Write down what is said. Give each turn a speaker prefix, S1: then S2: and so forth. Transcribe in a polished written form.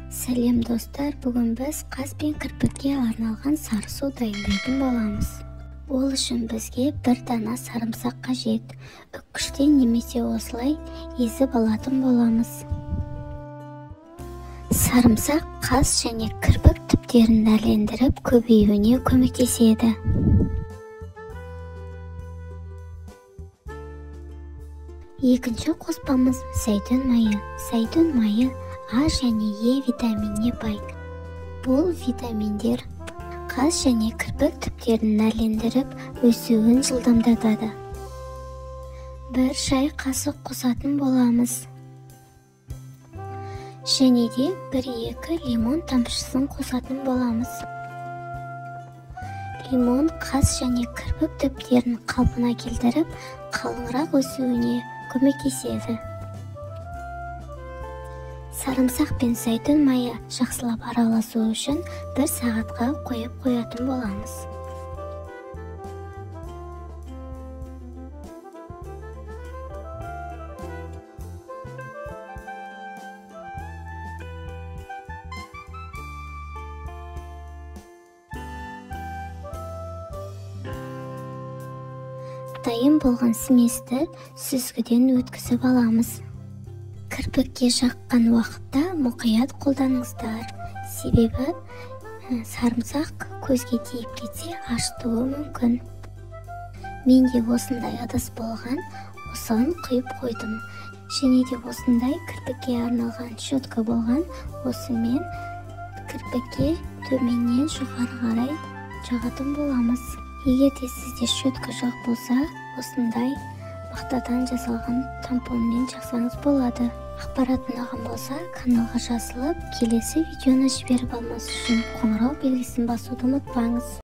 S1: Сәлем достар, бүгін біз қаз бен кірпікке арналған сары су дайындайтын боламыз. Ол үшін бізге бір дана сарымсақ қажет. Үккіштен немесе осылай езіп алатын боламыз. Сарымсақ қаз және кірпік түптерін әрлендіріп көбеюіне көмектеседі. Екінші қоспамыз зәйтүн майы. Зәйтүн майы А және Е витаминіне бай. Бұл витаминдер қаз және кірпік түптерін әрлендіріп өсуін жылдамдатады. Бір шай қасық қосатын боламыз. Және де 1-2 лимон тамшысын қосатын боламыз. Лимон қаз және кірпік түптерін қалпына келтіріп, қалыңырақ өсуіне көмектеседі. Сарымсақ пен зәйтүн майы жақсылап араласу үшін 1 сағатқа қойып қоятын боламыз. Дайын болған сместі сүзгіден өткізіп аламыз. Кірпікке жаққан уақытта мұқият қолданыңыздар. Себебі сарымсақ көзге тиіп кетсе ашытуы мүмкін. Менде осындай ыдыс болған, осыған құйып қойдым. Және де осындай кірпікке арналған щетка болған, осымен кірпікке төменнен жоғары қарай жағатын боламыз. Егер де сізде щетка жоқ болса, осындай мақтадан жасалған тампонмен жақсаңыз болады. Ақпарат ұнаған болса, каналға жазылып, келесі видеоны жіберіп алмас үшін қоңырау белгісін басуды ұмытпаңыз.